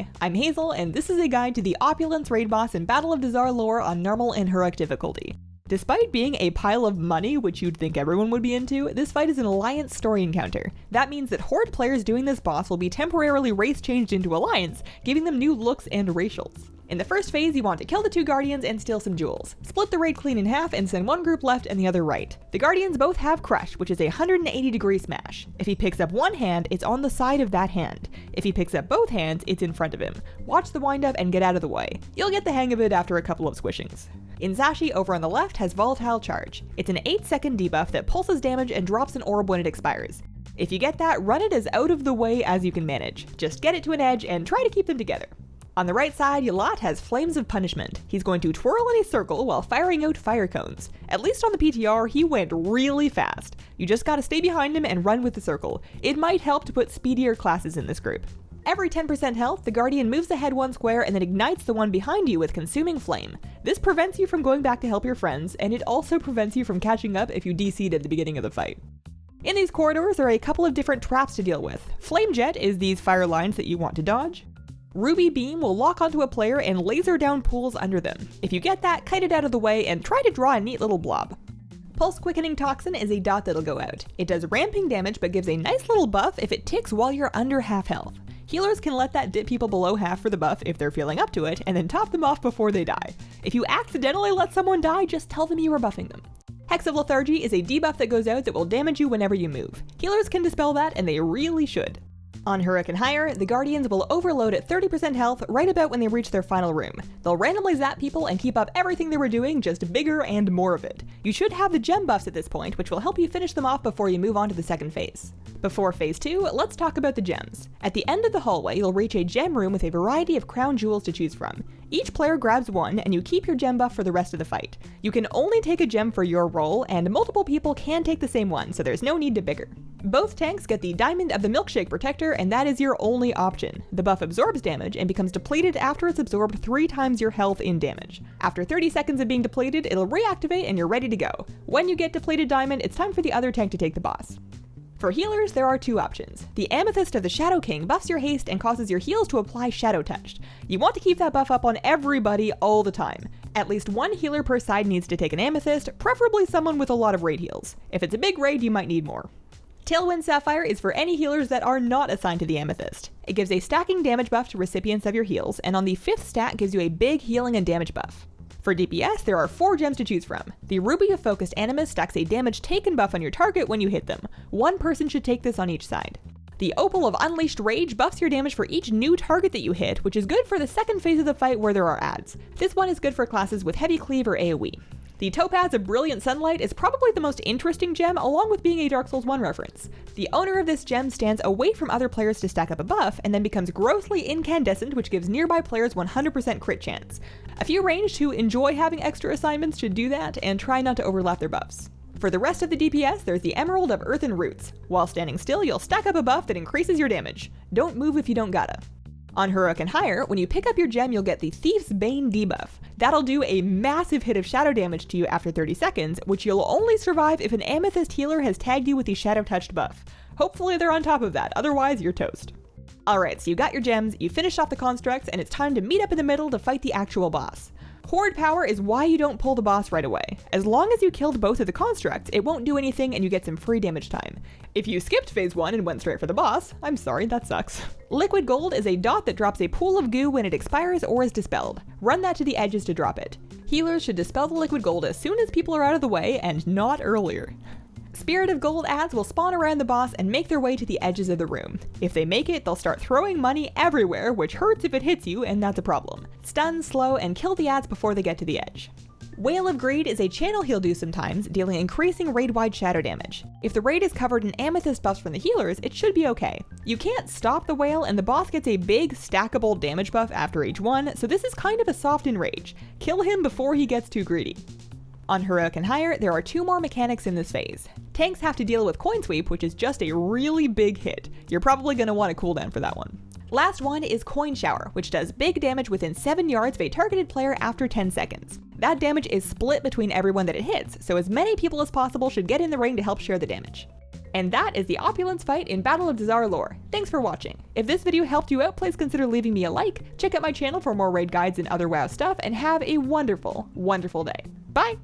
Hi, I'm Hazel, and this is a guide to the Opulence raid boss in Battle of Dazar lore on normal and heroic difficulty. Despite being a pile of money, which you'd think everyone would be into, this fight is an Alliance story encounter. That means that Horde players doing this boss will be temporarily race changed into Alliance, giving them new looks and racials. In the first phase, you want to kill the two Guardians and steal some jewels. Split the raid clean in half and send one group left and the other right. The Guardians both have Crush, which is a 180-degree smash. If he picks up one hand, it's on the side of that hand. If he picks up both hands, it's in front of him. Watch the windup and get out of the way. You'll get the hang of it after a couple of squishings. Inzashi over on the left has Volatile Charge. It's an 8-second debuff that pulses damage and drops an orb when it expires. If you get that, run it as out of the way as you can manage. Just get it to an edge and try to keep them together. On the right side, Yalat has Flames of Punishment. He's going to twirl in a circle while firing out fire cones. At least on the PTR, he went really fast. You just gotta stay behind him and run with the circle. It might help to put speedier classes in this group. Every 10% health, the Guardian moves ahead one square and then ignites the one behind you with Consuming Flame. This prevents you from going back to help your friends, and it also prevents you from catching up if you DC'd at the beginning of the fight. In these corridors, there are a couple of different traps to deal with. Flame Jet is these fire lines that you want to dodge. Ruby Beam will lock onto a player and laser down pools under them. If you get that, kite it out of the way and try to draw a neat little blob. Pulse Quickening Toxin is a dot that'll go out. It does ramping damage but gives a nice little buff if it ticks while you're under half health. Healers can let that dip people below half for the buff if they're feeling up to it, and then top them off before they die. If you accidentally let someone die, just tell them you were buffing them. Hex of Lethargy is a debuff that goes out that will damage you whenever you move. Healers can dispel that, and they really should. On Heroic and higher, the Guardians will overload at 30% health right about when they reach their final room. They'll randomly zap people and keep up everything they were doing, just bigger and more of it. You should have the gem buffs at this point, which will help you finish them off before you move on to the second phase. Before phase 2, let's talk about the gems. At the end of the hallway, you'll reach a gem room with a variety of crown jewels to choose from. Each player grabs one, and you keep your gem buff for the rest of the fight. You can only take a gem for your role, and multiple people can take the same one, so there's no need to bicker. Both tanks get the Diamond of the Milkshake Protector, and that is your only option. The buff absorbs damage and becomes depleted after it's absorbed 3 times your health in damage. After 30 seconds of being depleted, it'll reactivate and you're ready to go. When you get depleted Diamond, it's time for the other tank to take the boss. For healers, there are 2 options. The Amethyst of the Shadow King buffs your haste and causes your heals to apply Shadow Touched. You want to keep that buff up on everybody all the time. At least 1 healer per side needs to take an Amethyst, preferably someone with a lot of raid heals. If it's a big raid, you might need more. Tailwind Sapphire is for any healers that are not assigned to the Amethyst. It gives a stacking damage buff to recipients of your heals, and on the 5th stat gives you a big healing and damage buff. For DPS, there are 4 gems to choose from. The Ruby of Focused Animus stacks a damage taken buff on your target when you hit them. 1 person should take this on each side. The Opal of Unleashed Rage buffs your damage for each new target that you hit, which is good for the second phase of the fight where there are adds. This one is good for classes with Heavy Cleave or AoE. The Topaz of Brilliant Sunlight is probably the most interesting gem, along with being a Dark Souls 1 reference. The owner of this gem stands away from other players to stack up a buff, and then becomes grossly incandescent, which gives nearby players 100% crit chance. A few ranged who enjoy having extra assignments should do that, and try not to overlap their buffs. For the rest of the DPS, there's the Emerald of Earthen Roots. While standing still, you'll stack up a buff that increases your damage. Don't move if you don't gotta. On Heroic and higher, when you pick up your gem, you'll get the Thief's Bane debuff. That'll do a massive hit of shadow damage to you after 30 seconds, which you'll only survive if an Amethyst healer has tagged you with the Shadow Touched buff. Hopefully they're on top of that, otherwise you're toast. Alright, so you got your gems, you finished off the constructs, and it's time to meet up in the middle to fight the actual boss. Horde power is why you don't pull the boss right away. As long as you killed both of the constructs, it won't do anything and you get some free damage time. If you skipped phase 1 and went straight for the boss, I'm sorry, that sucks. Liquid Gold is a dot that drops a pool of goo when it expires or is dispelled. Run that to the edges to drop it. Healers should dispel the Liquid Gold as soon as people are out of the way and not earlier. Spirit of Gold adds will spawn around the boss and make their way to the edges of the room. If they make it, they'll start throwing money everywhere, which hurts if it hits you, and that's a problem. Stun, slow, and kill the adds before they get to the edge. Whale of Greed is a channel he'll do sometimes, dealing increasing raid-wide shadow damage. If the raid is covered in amethyst buffs from the healers, it should be okay. You can't stop the whale, and the boss gets a big, stackable damage buff after each one, so this is kind of a soft enrage. Kill him before he gets too greedy. On Heroic and higher, there are 2 more mechanics in this phase. Tanks have to deal with Coin Sweep, which is just a really big hit. You're probably going to want a cooldown for that one. Last one is Coin Shower, which does big damage within 7 yards of a targeted player after 10 seconds. That damage is split between everyone that it hits, so as many people as possible should get in the ring to help share the damage. And that is the Opulence fight in Battle of Dazar'alor. Thanks for watching. If this video helped you out, please consider leaving me a like, check out my channel for more raid guides and other WoW stuff, and have a wonderful, wonderful day. Bye!